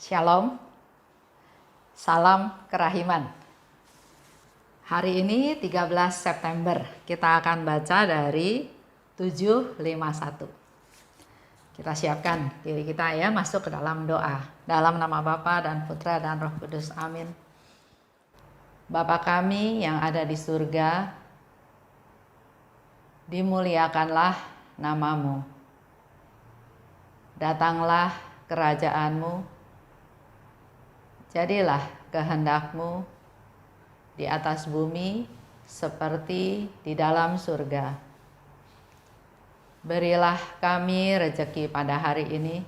Shalom, salam kerahiman. Hari ini 13 September, kita akan baca dari 751. Kita siapkan diri kita ya, masuk ke dalam doa. Dalam nama Bapa dan Putra dan Roh Kudus, amin. Bapa kami yang ada di surga, dimuliakanlah namamu. Datanglah kerajaanmu. Jadilah kehendakmu di atas bumi seperti di dalam surga. Berilah kami rejeki pada hari ini,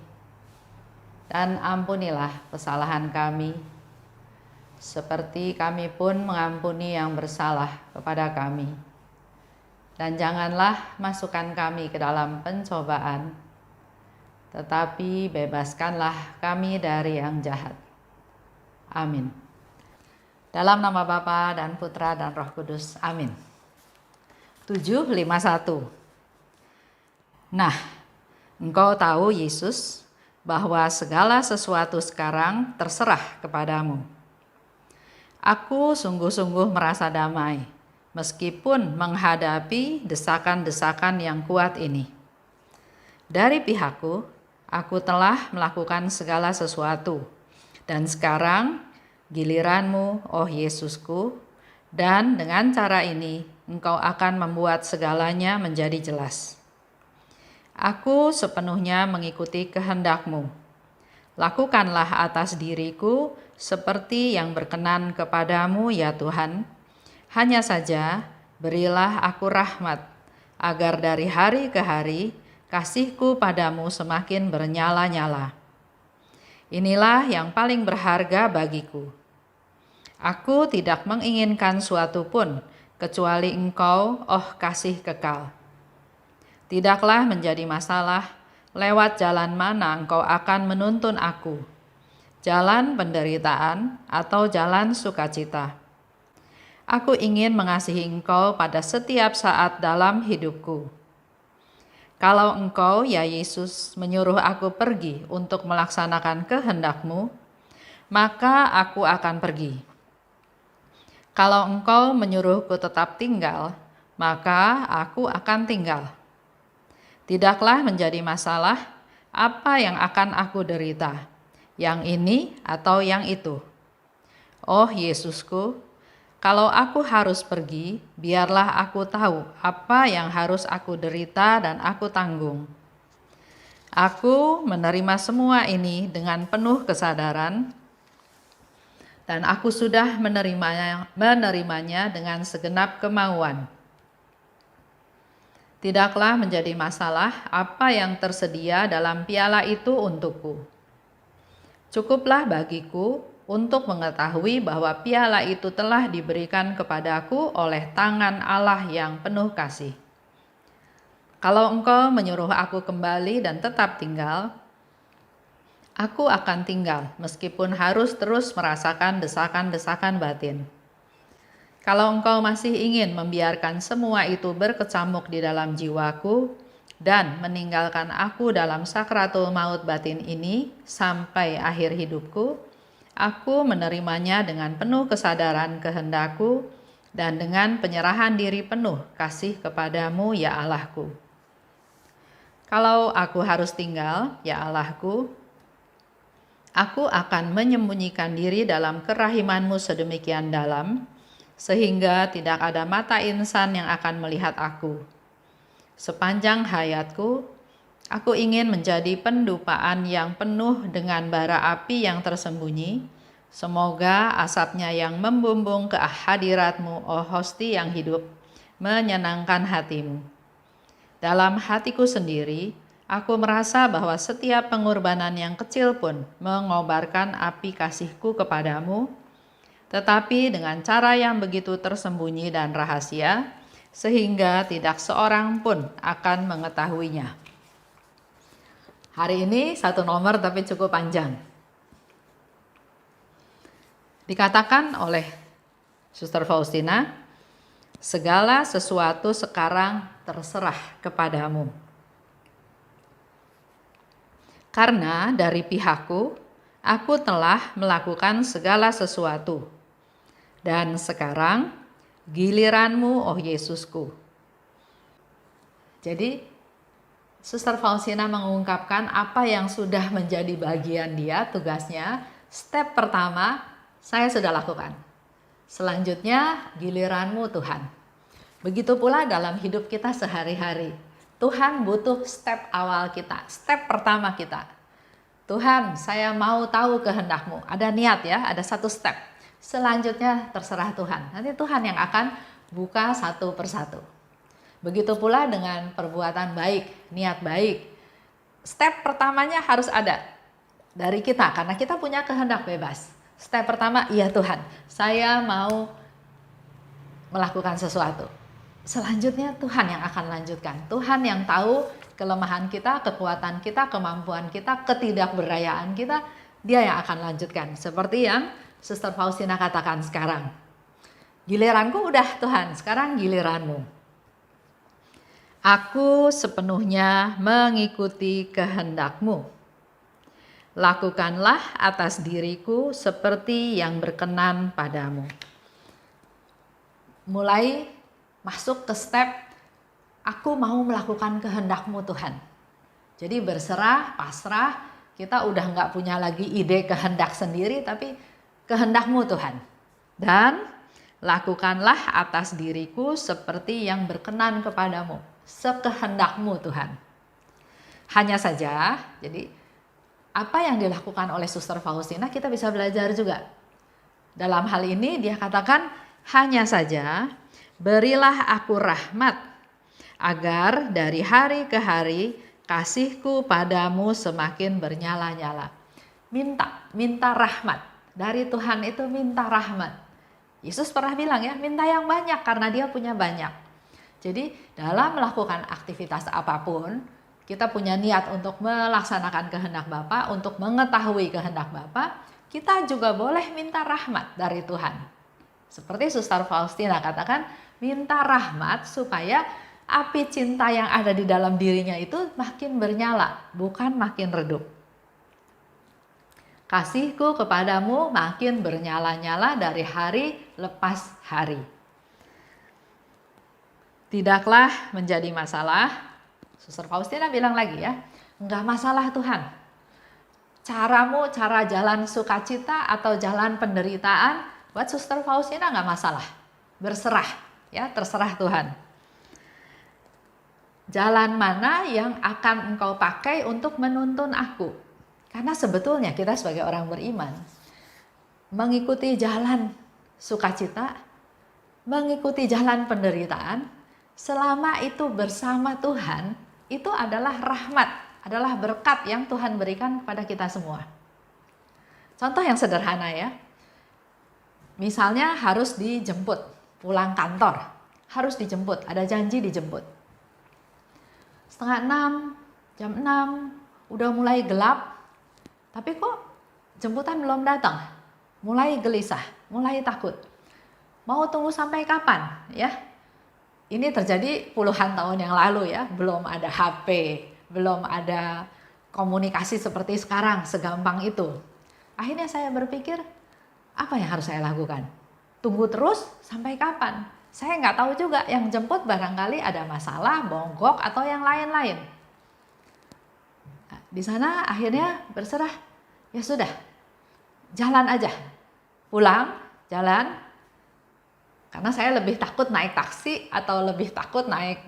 dan ampunilah kesalahan kami, seperti kami pun mengampuni yang bersalah kepada kami. Dan janganlah masukkan kami ke dalam pencobaan, tetapi bebaskanlah kami dari yang jahat. Amin. Dalam nama Bapa dan Putra dan Roh Kudus. Amin. 751. Nah, engkau tahu Yesus bahwa segala sesuatu sekarang terserah kepadamu. Aku sungguh-sungguh merasa damai meskipun menghadapi desakan-desakan yang kuat ini. Dari pihakku, aku telah melakukan segala sesuatu. Dan sekarang giliranmu, oh Yesusku, dan dengan cara ini engkau akan membuat segalanya menjadi jelas. Aku sepenuhnya mengikuti kehendakmu. Lakukanlah atas diriku seperti yang berkenan kepadamu ya Tuhan. Hanya saja berilah aku rahmat, agar dari hari ke hari kasihku padamu semakin bernyala-nyala. Inilah yang paling berharga bagiku. Aku tidak menginginkan suatu pun kecuali engkau, oh kasih kekal. Tidaklah menjadi masalah lewat jalan mana engkau akan menuntun aku, jalan penderitaan atau jalan sukacita. Aku ingin mengasihi engkau pada setiap saat dalam hidupku. Kalau engkau, ya Yesus, menyuruh aku pergi untuk melaksanakan kehendakmu, maka aku akan pergi. Kalau engkau menyuruhku tetap tinggal, maka aku akan tinggal. Tidaklah menjadi masalah apa yang akan aku derita, yang ini atau yang itu. Oh Yesusku, kalau aku harus pergi, biarlah aku tahu apa yang harus aku derita dan aku tanggung. Aku menerima semua ini dengan penuh kesadaran, dan aku sudah menerimanya dengan segenap kemauan. Tidaklah menjadi masalah apa yang tersedia dalam piala itu untukku. Cukuplah bagiku untuk mengetahui bahwa piala itu telah diberikan kepadaku oleh tangan Allah yang penuh kasih. Kalau engkau menyuruh aku kembali dan tetap tinggal, aku akan tinggal meskipun harus terus merasakan desakan-desakan batin. Kalau engkau masih ingin membiarkan semua itu berkecamuk di dalam jiwaku dan meninggalkan aku dalam sakratul maut batin ini sampai akhir hidupku, aku menerimanya dengan penuh kesadaran kehendakku dan dengan penyerahan diri penuh kasih kepadamu ya Allahku. Kalau aku harus tinggal, ya Allahku, aku akan menyembunyikan diri dalam kerahimanmu sedemikian dalam, sehingga tidak ada mata insan yang akan melihat aku. Sepanjang hayatku, aku ingin menjadi pendupaan yang penuh dengan bara api yang tersembunyi. Semoga asapnya yang membumbung ke hadiratmu, oh Hosti yang hidup, menyenangkan hatimu. Dalam hatiku sendiri, aku merasa bahwa setiap pengorbanan yang kecil pun mengobarkan api kasihku kepadamu, tetapi dengan cara yang begitu tersembunyi dan rahasia, sehingga tidak seorang pun akan mengetahuinya. Hari ini satu nomor tapi cukup panjang. Dikatakan oleh Suster Faustina, segala sesuatu sekarang terserah kepadamu. Karena dari pihakku, Aku telah melakukan segala sesuatu. Dan sekarang giliranmu, oh Yesusku. Jadi Suster Faustina mengungkapkan apa yang sudah menjadi bagian dia, tugasnya. Step pertama saya sudah lakukan. Selanjutnya giliranmu Tuhan. Begitu pula dalam hidup kita sehari-hari. Tuhan butuh step awal kita, step pertama kita. Tuhan, saya mau tahu kehendak-Mu. Ada niat ya, ada satu step. Selanjutnya terserah Tuhan. Nanti Tuhan yang akan buka satu persatu. Begitu pula dengan perbuatan baik, niat baik. Step pertamanya harus ada dari kita, karena kita punya kehendak bebas. Step pertama, iya Tuhan, saya mau melakukan sesuatu. Selanjutnya Tuhan yang akan lanjutkan. Tuhan yang tahu kelemahan kita, kekuatan kita, kemampuan kita, ketidakberdayaan kita, dia yang akan lanjutkan. Seperti yang Suster Faustina katakan sekarang. Giliranku udah Tuhan, sekarang giliranmu. Aku sepenuhnya mengikuti kehendak-Mu. Lakukanlah atas diriku seperti yang berkenan padamu. Mulai masuk ke step, aku mau melakukan kehendak-Mu Tuhan. Jadi berserah, pasrah, kita udah nggak punya lagi ide kehendak sendiri, tapi kehendak-Mu Tuhan. Dan lakukanlah atas diriku seperti yang berkenan kepadamu, sekehendak-Mu Tuhan. Hanya saja, jadi apa yang dilakukan oleh Suster Faustina kita bisa belajar juga. Dalam hal ini dia katakan, hanya saja berilah aku rahmat, agar dari hari ke hari kasihku padamu semakin bernyala-nyala. Minta rahmat. Dari Tuhan itu minta rahmat. Yesus pernah bilang ya, minta yang banyak karena dia punya banyak. Jadi dalam melakukan aktivitas apapun, kita punya niat untuk melaksanakan kehendak Bapa, untuk mengetahui kehendak Bapa, kita juga boleh minta rahmat dari Tuhan. Seperti Suster Faustina katakan, minta rahmat supaya api cinta yang ada di dalam dirinya itu makin bernyala, bukan makin redup. Kasihku kepadamu makin bernyala-nyala dari hari lepas hari. Tidaklah menjadi masalah, Suster Faustina bilang lagi ya, enggak masalah Tuhan. Caramu, cara jalan sukacita atau jalan penderitaan, buat Suster Faustina nggak masalah, berserah, ya terserah Tuhan. Jalan mana yang akan engkau pakai untuk menuntun aku? Karena sebetulnya kita sebagai orang beriman, mengikuti jalan sukacita, mengikuti jalan penderitaan, selama itu bersama Tuhan, itu adalah rahmat, adalah berkat yang Tuhan berikan kepada kita semua. Contoh yang sederhana ya, misalnya harus dijemput, pulang kantor, harus dijemput, ada janji dijemput. 5:30, jam 6, udah mulai gelap, tapi kok jemputan belum datang. Mulai gelisah, mulai takut. Mau tunggu sampai kapan? Ya, ini terjadi puluhan tahun yang lalu ya, belum ada HP, belum ada komunikasi seperti sekarang, segampang itu. Akhirnya saya berpikir, apa yang harus saya lakukan? Tunggu terus sampai kapan? Saya nggak tahu juga, yang jemput barangkali ada masalah, bonggok, atau yang lain-lain. Nah, di sana akhirnya berserah, ya sudah, jalan aja. Pulang, jalan, karena saya lebih takut naik taksi atau lebih takut naik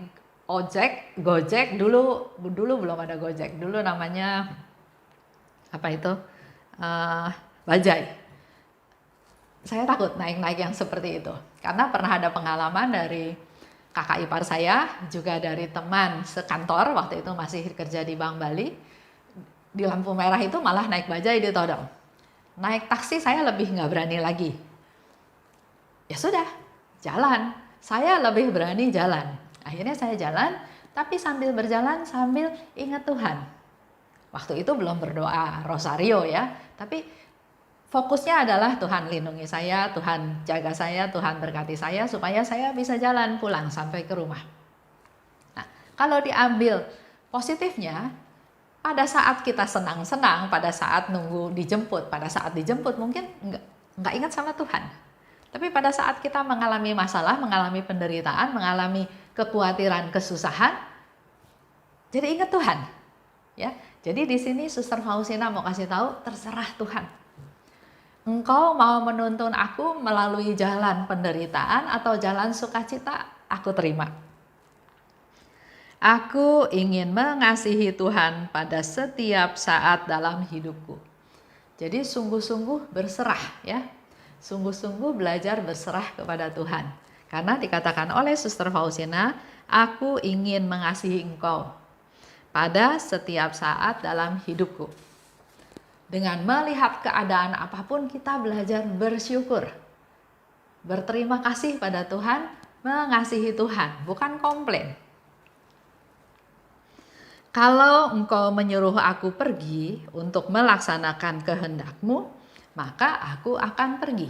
ojek, gojek. Dulu belum ada gojek, dulu namanya apa itu? Bajai. Saya takut naik-naik yang seperti itu. Karena pernah ada pengalaman dari kakak ipar saya, juga dari teman sekantor, waktu itu masih kerja di Bank Bali. Di lampu merah itu malah naik bajai ditodong. Naik taksi saya lebih nggak berani lagi. Ya sudah, jalan. Saya lebih berani jalan. Akhirnya saya jalan, tapi sambil berjalan sambil ingat Tuhan. Waktu itu belum berdoa rosario ya, tapi fokusnya adalah Tuhan lindungi saya, Tuhan jaga saya, Tuhan berkati saya supaya saya bisa jalan pulang sampai ke rumah. Nah, kalau diambil positifnya, pada saat kita senang-senang, pada saat nunggu dijemput, pada saat dijemput mungkin nggak ingat sama Tuhan. Tapi pada saat kita mengalami masalah, mengalami penderitaan, mengalami kekhawatiran, kesusahan, jadi ingat Tuhan. Ya, jadi di sini Suster Faustina mau kasih tahu, terserah Tuhan. Engkau mau menuntun aku melalui jalan penderitaan atau jalan sukacita, aku terima. Aku ingin mengasihi Tuhan pada setiap saat dalam hidupku. Jadi sungguh-sungguh berserah ya. Sungguh-sungguh belajar berserah kepada Tuhan. Karena dikatakan oleh Suster Faustina, aku ingin mengasihi engkau pada setiap saat dalam hidupku. Dengan melihat keadaan apapun kita belajar bersyukur. Berterima kasih pada Tuhan, mengasihi Tuhan, bukan komplain. Kalau engkau menyuruh aku pergi untuk melaksanakan kehendakmu, maka aku akan pergi.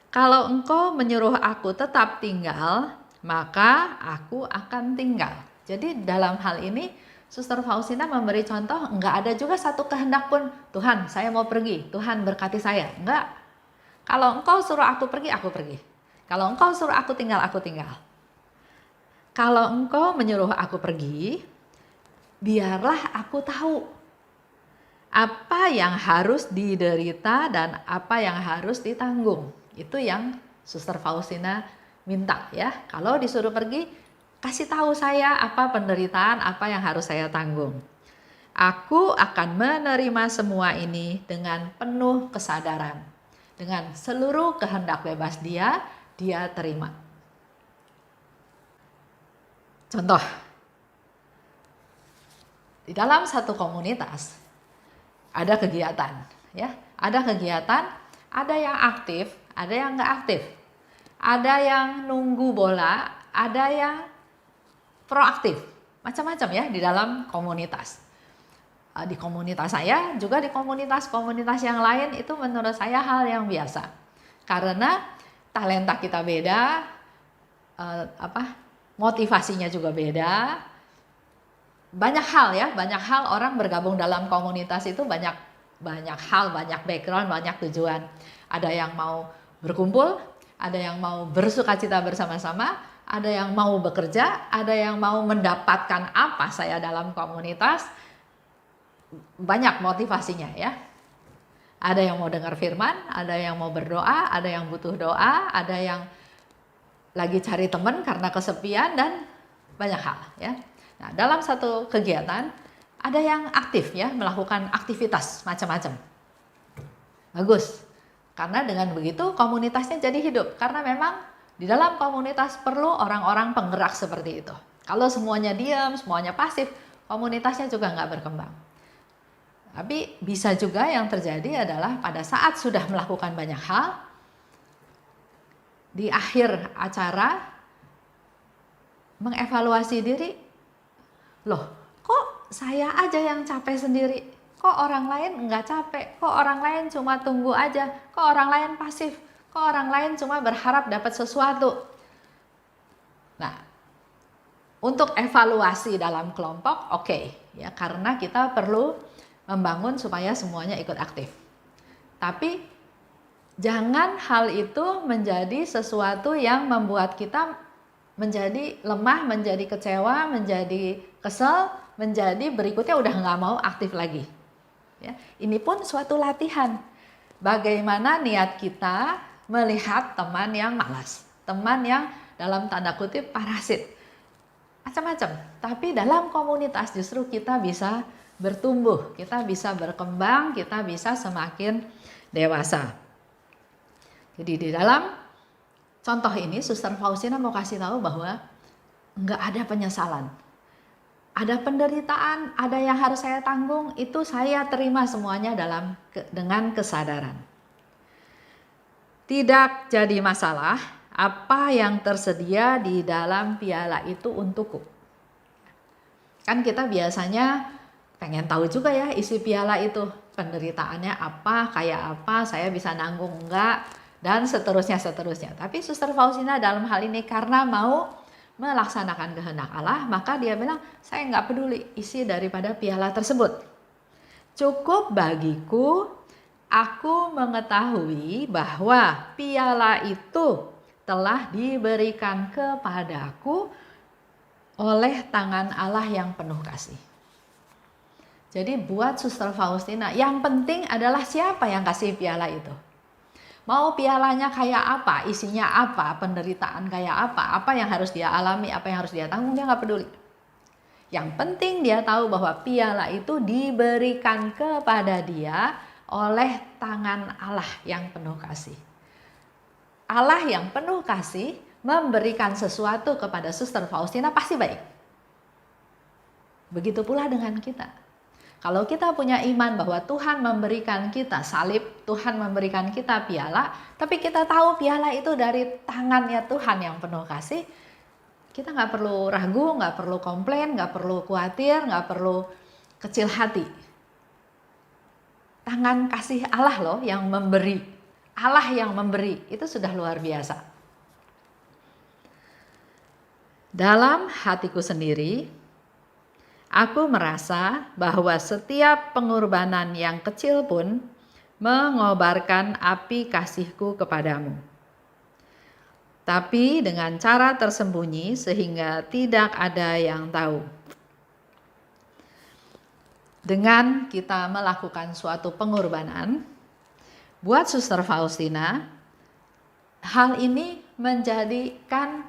Kalau engkau menyuruh aku tetap tinggal, maka aku akan tinggal. Jadi dalam hal ini, Suster Faustina memberi contoh, enggak ada juga satu kehendak pun, Tuhan saya mau pergi, Tuhan berkati saya. Enggak. Kalau engkau suruh aku pergi, aku pergi. Kalau engkau suruh aku tinggal, aku tinggal. Kalau engkau menyuruh aku pergi, biarlah aku tahu apa yang harus diderita dan apa yang harus ditanggung. Itu yang Suster Faustina minta ya. Kalau disuruh pergi, kasih tahu saya apa penderitaan, apa yang harus saya tanggung. Aku akan menerima semua ini dengan penuh kesadaran. Dengan seluruh kehendak bebas dia terima. Contoh, di dalam satu komunitas ada kegiatan, ya, ada kegiatan, ada yang aktif, ada yang nggak aktif, ada yang nunggu bola, ada yang proaktif, macam-macam ya di dalam komunitas. Di komunitas saya, juga di komunitas-komunitas yang lain itu menurut saya hal yang biasa, karena talenta kita beda, motivasinya juga beda. Banyak hal ya, banyak hal orang bergabung dalam komunitas itu banyak hal, banyak background, banyak tujuan. Ada yang mau berkumpul, ada yang mau bersukacita bersama-sama, ada yang mau bekerja, ada yang mau mendapatkan apa saya dalam komunitas. Banyak motivasinya ya. Ada yang mau dengar firman, ada yang mau berdoa, ada yang butuh doa, ada yang lagi cari teman karena kesepian dan banyak hal ya. Nah, dalam satu kegiatan ada yang aktif ya, melakukan aktivitas macam-macam. Bagus. Karena dengan begitu komunitasnya jadi hidup. Karena memang di dalam komunitas perlu orang-orang penggerak seperti itu. Kalau semuanya diam, semuanya pasif, komunitasnya juga nggak berkembang. Tapi bisa juga yang terjadi adalah pada saat sudah melakukan banyak hal, di akhir acara mengevaluasi diri, loh, kok saya aja yang capek sendiri? Kok orang lain nggak capek? Kok orang lain cuma tunggu aja? Kok orang lain pasif? Kok orang lain cuma berharap dapat sesuatu? Nah, untuk evaluasi dalam kelompok, oke, ya, karena kita perlu membangun supaya semuanya ikut aktif. Tapi jangan hal itu menjadi sesuatu yang membuat kita menjadi lemah, menjadi kecewa, menjadi kesel, menjadi berikutnya udah nggak mau aktif lagi. Ya, ini pun suatu latihan. Bagaimana niat kita melihat teman yang malas, teman yang dalam tanda kutip parasit, macam-macam. Tapi dalam komunitas justru kita bisa bertumbuh, kita bisa berkembang, kita bisa semakin dewasa. Jadi di dalam contoh ini, Suster Faustina mau kasih tahu bahwa nggak ada penyesalan. Ada penderitaan, ada yang harus saya tanggung, itu saya terima semuanya dengan kesadaran. Tidak jadi masalah apa yang tersedia di dalam piala itu untukku. Kan kita biasanya pengen tahu juga ya isi piala itu, penderitaannya apa, kayak apa, saya bisa nanggung enggak, dan seterusnya. Tapi Suster Faustina dalam hal ini karena mau melaksanakan kehendak Allah, maka dia bilang, saya nggak peduli isi daripada piala tersebut. Cukup bagiku, aku mengetahui bahwa piala itu telah diberikan kepadaku oleh tangan Allah yang penuh kasih. Jadi buat Suster Faustina, yang penting adalah siapa yang kasih piala itu. Mau pialanya kayak apa, isinya apa, penderitaan kayak apa yang harus dia alami, apa yang harus dia tanggung, dia nggak peduli. Yang penting dia tahu bahwa piala itu diberikan kepada dia oleh tangan Allah yang penuh kasih. Allah yang penuh kasih memberikan sesuatu kepada Suster Faustina pasti baik. Begitu pula dengan kita. Kalau kita punya iman bahwa Tuhan memberikan kita salib, Tuhan memberikan kita piala, tapi kita tahu piala itu dari tangannya Tuhan yang penuh kasih, kita nggak perlu ragu, nggak perlu komplain, nggak perlu khawatir, nggak perlu kecil hati. Tangan kasih Allah loh yang memberi, Allah yang memberi, itu sudah luar biasa. Dalam hatiku sendiri, aku merasa bahwa setiap pengorbanan yang kecil pun mengobarkan api kasihku kepadamu. Tapi dengan cara tersembunyi sehingga tidak ada yang tahu. Dengan kita melakukan suatu pengorbanan, buat Suster Faustina, hal ini menjadikan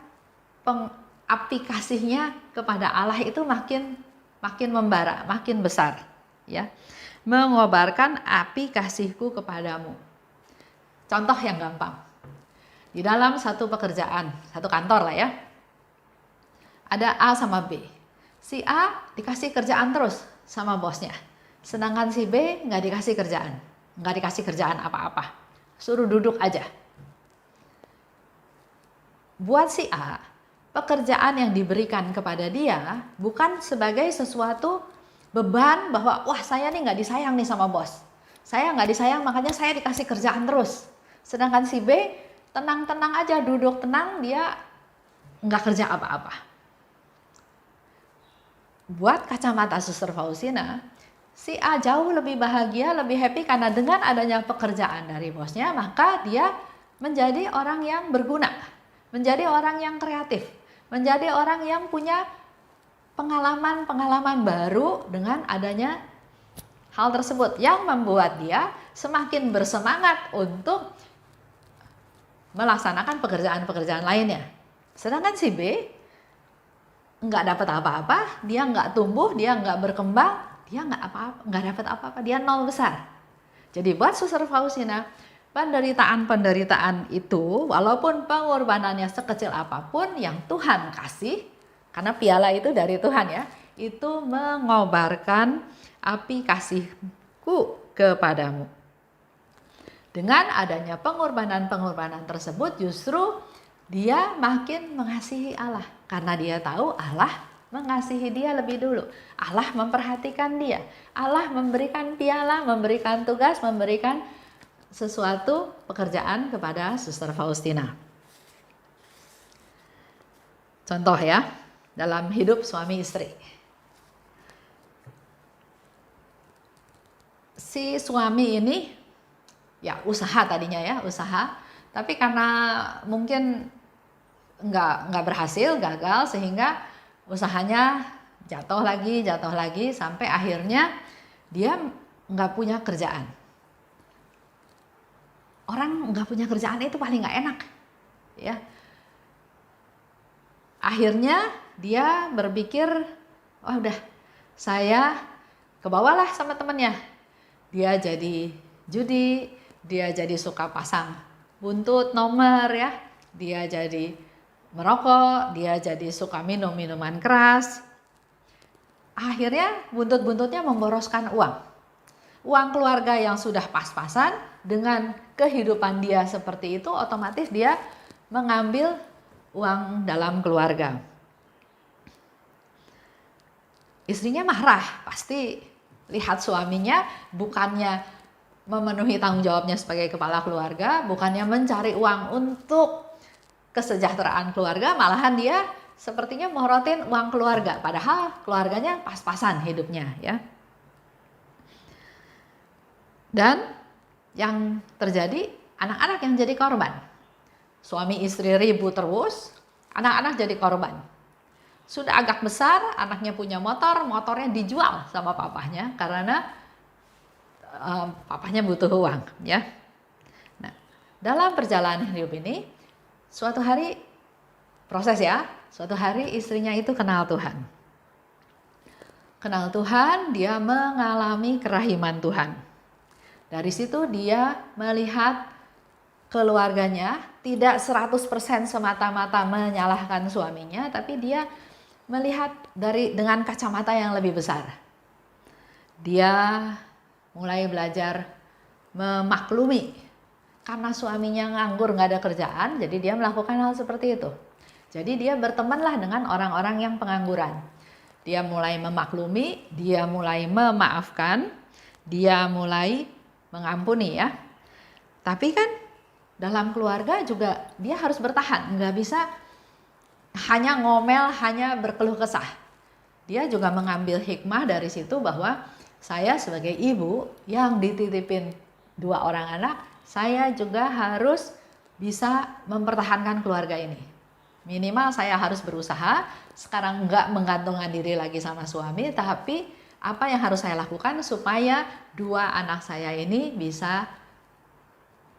api kasihnya kepada Allah itu makin membara, makin besar, ya. Mengobarkan api kasihku kepadamu. Contoh yang gampang. Di dalam satu pekerjaan, satu kantor lah ya. Ada A sama B. Si A dikasih kerjaan terus sama bosnya. Sedangkan si B nggak dikasih kerjaan. Nggak dikasih kerjaan apa-apa. Suruh duduk aja. Buat si A, pekerjaan yang diberikan kepada dia bukan sebagai sesuatu beban bahwa wah saya nih nggak disayang nih sama bos. Saya nggak disayang makanya saya dikasih kerjaan terus. Sedangkan si B tenang-tenang aja, duduk tenang, dia nggak kerja apa-apa. Buat kacamata Suster Faustina, si A jauh lebih bahagia, lebih happy karena dengan adanya pekerjaan dari bosnya, maka dia menjadi orang yang berguna, menjadi orang yang kreatif, menjadi orang yang punya pengalaman-pengalaman baru dengan adanya hal tersebut yang membuat dia semakin bersemangat untuk melaksanakan pekerjaan-pekerjaan lainnya. Sedangkan si B nggak dapat apa-apa, dia nggak tumbuh, dia nggak berkembang, dia nggak dapat apa-apa, dia nol besar. Jadi buat Suster Faustina, penderitaan itu walaupun pengorbanannya sekecil apapun yang Tuhan kasih, karena piala itu dari Tuhan ya, itu mengobarkan api kasihku kepadamu. Dengan adanya pengorbanan-pengorbanan tersebut justru dia makin mengasihi Allah. Karena dia tahu Allah mengasihi dia lebih dulu. Allah memperhatikan dia. Allah memberikan piala, memberikan tugas, memberikan sesuatu pekerjaan kepada Suster Faustina. Contoh ya, dalam hidup suami istri. Si suami ini ya usaha tadinya ya, usaha. Tapi karena mungkin nggak berhasil, gagal, sehingga usahanya jatuh lagi sampai akhirnya dia nggak punya kerjaan. Orang nggak punya kerjaan itu paling nggak enak, ya. Akhirnya dia berpikir, oh udah, saya kebawalah sama temennya. Dia jadi judi, dia jadi suka pasang buntut nomor ya, dia jadi merokok, dia jadi suka minum minuman keras. Akhirnya buntut-buntutnya memboroskan uang keluarga yang sudah pas-pasan dengan kehidupan dia seperti itu, otomatis dia mengambil uang dalam keluarga. Istrinya marah, pasti lihat suaminya bukannya memenuhi tanggung jawabnya sebagai kepala keluarga, bukannya mencari uang untuk kesejahteraan keluarga, malahan dia sepertinya morotin uang keluarga, padahal keluarganya pas-pasan hidupnya ya. Dan yang terjadi, anak-anak yang jadi korban. Suami istri ribut terus, anak-anak jadi korban. Sudah agak besar, anaknya punya motor, motornya dijual sama papahnya karena papahnya butuh uang ya. Nah, dalam perjalanan hidup ini, suatu hari proses ya, suatu hari istrinya itu kenal Tuhan. Kenal Tuhan, dia mengalami kerahiman Tuhan. Dari situ dia melihat keluarganya tidak 100% semata-mata menyalahkan suaminya, tapi dia melihat dengan kacamata yang lebih besar. Dia mulai belajar memaklumi karena suaminya nganggur, nggak ada kerjaan, jadi dia melakukan hal seperti itu. Jadi dia bertemanlah dengan orang-orang yang pengangguran. Dia mulai memaklumi, dia mulai memaafkan, dia mulai mengampuni ya. Tapi kan dalam keluarga juga dia harus bertahan, nggak bisa hanya ngomel, hanya berkeluh kesah. Dia juga mengambil hikmah dari situ bahwa saya sebagai ibu yang dititipin 2 orang anak, saya juga harus bisa mempertahankan keluarga ini. Minimal saya harus berusaha, sekarang nggak menggantungkan diri lagi sama suami, tapi apa yang harus saya lakukan supaya 2 anak saya ini bisa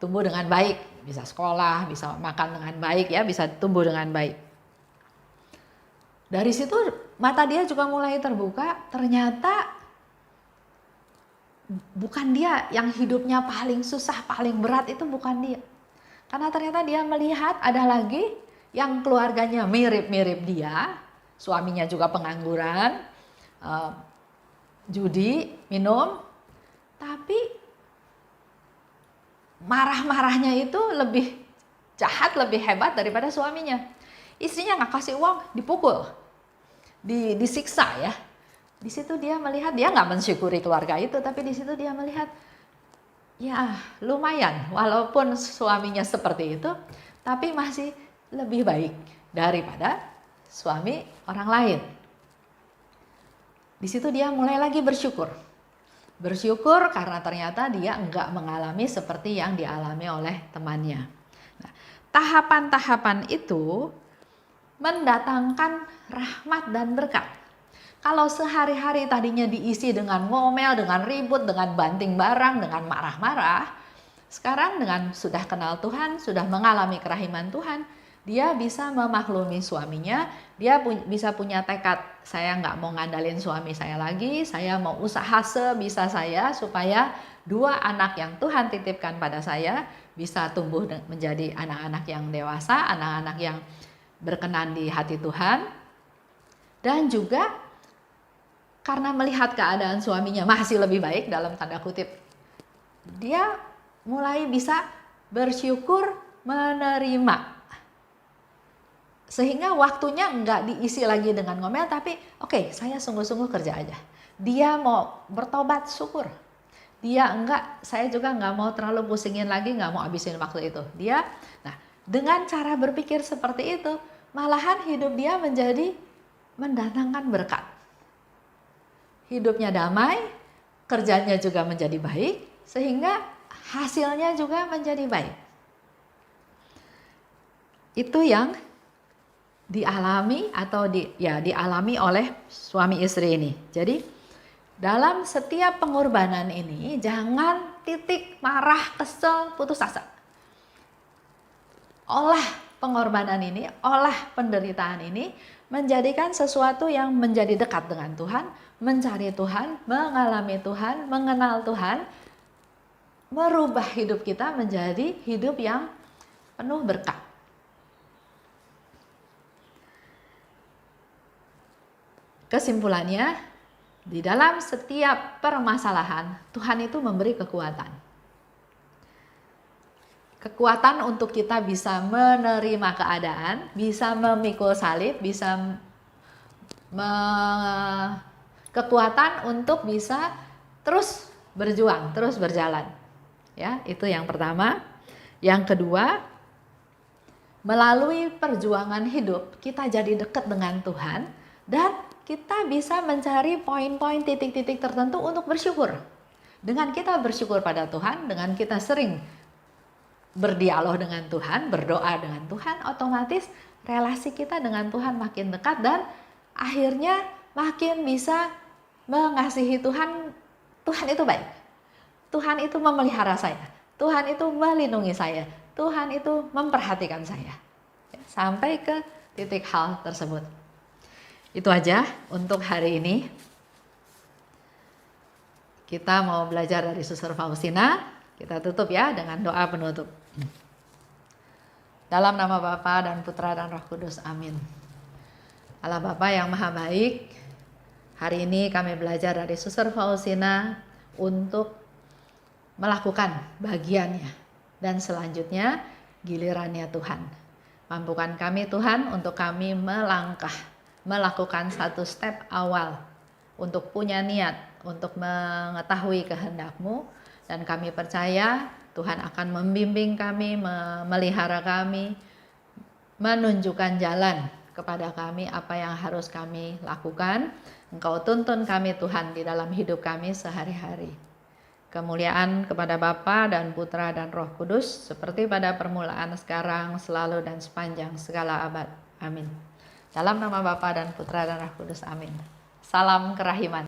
tumbuh dengan baik, bisa sekolah, bisa makan dengan baik ya, bisa tumbuh dengan baik. Dari situ mata dia juga mulai terbuka, ternyata bukan dia yang hidupnya paling susah, paling berat, itu bukan dia. Karena ternyata dia melihat ada lagi yang keluarganya mirip-mirip dia, suaminya juga pengangguran, judi, minum, tapi marah-marahnya itu lebih jahat, lebih hebat daripada suaminya. Istrinya nggak kasih uang, dipukul, disiksa ya. Di situ dia melihat, dia nggak mensyukuri keluarga itu, tapi di situ dia melihat, ya lumayan, walaupun suaminya seperti itu, tapi masih lebih baik daripada suami orang lain. Di situ dia mulai lagi bersyukur. Bersyukur karena ternyata dia nggak mengalami seperti yang dialami oleh temannya. Nah, tahapan-tahapan itu mendatangkan rahmat dan berkat. Kalau sehari-hari tadinya diisi dengan ngomel, dengan ribut, dengan banting barang, dengan marah-marah, sekarang dengan sudah kenal Tuhan, sudah mengalami kerahiman Tuhan, dia bisa memaklumi suaminya, dia bisa punya tekad, saya nggak mau ngandalin suami saya lagi, saya mau usaha sebisa saya supaya 2 anak yang Tuhan titipkan pada saya bisa tumbuh menjadi anak-anak yang dewasa, anak-anak yang berkenan di hati Tuhan. Dan juga karena melihat keadaan suaminya masih lebih baik dalam tanda kutip, dia mulai bisa bersyukur, menerima, sehingga waktunya nggak diisi lagi dengan ngomel, tapi oke, saya sungguh-sungguh kerja aja. Dia mau bertobat, syukur. Dia enggak, saya juga nggak mau terlalu pusingin lagi, nggak mau habisin waktu itu. Dengan cara berpikir seperti itu, malahan hidup dia menjadi mendatangkan berkat. Hidupnya damai, kerjanya juga menjadi baik, sehingga hasilnya juga menjadi baik. Itu yang dialami atau dialami oleh suami istri ini. Jadi dalam setiap pengorbanan ini jangan titik marah, kesel, putus asa. Olah pengorbanan ini, olah penderitaan ini menjadikan sesuatu yang menjadi dekat dengan Tuhan, mencari Tuhan, mengalami Tuhan, mengenal Tuhan, merubah hidup kita menjadi hidup yang penuh berkat. Kesimpulannya, di dalam setiap permasalahan, Tuhan itu memberi kekuatan. Kekuatan untuk kita bisa menerima keadaan, bisa memikul salib, bisa kekuatan untuk bisa terus berjuang, terus berjalan. Ya, itu yang pertama. Yang kedua, Melalui perjuangan hidup, kita jadi dekat dengan Tuhan dan kita bisa mencari poin-poin titik-titik tertentu untuk bersyukur. Dengan kita bersyukur pada Tuhan, dengan kita sering berdialog dengan Tuhan, berdoa dengan Tuhan, otomatis relasi kita dengan Tuhan makin dekat dan akhirnya makin bisa mengasihi Tuhan. Tuhan itu baik. Tuhan itu memelihara saya. Tuhan itu melindungi saya. Tuhan itu memperhatikan saya. Sampai ke titik hal tersebut. Itu aja untuk hari ini. Kita mau belajar dari Suster Faustina. Kita tutup ya dengan doa penutup. Dalam nama Bapa dan Putra dan Roh Kudus. Amin. Allah Bapa yang Maha Baik, hari ini kami belajar dari Suster Faustina untuk melakukan bagiannya. Dan selanjutnya gilirannya Tuhan. Mampukan kami Tuhan untuk kami melangkah, melakukan satu step awal untuk punya niat, untuk mengetahui kehendak-Mu. Dan kami percaya Tuhan akan membimbing kami, memelihara kami, menunjukkan jalan kepada kami apa yang harus kami lakukan. Engkau tuntun kami Tuhan di dalam hidup kami sehari-hari. Kemuliaan kepada Bapa dan Putra dan Roh Kudus, seperti pada permulaan, sekarang, selalu, dan sepanjang segala abad. Amin. Dalam nama Bapa dan Putra dan Roh Kudus. Amin. Salam kerahiman.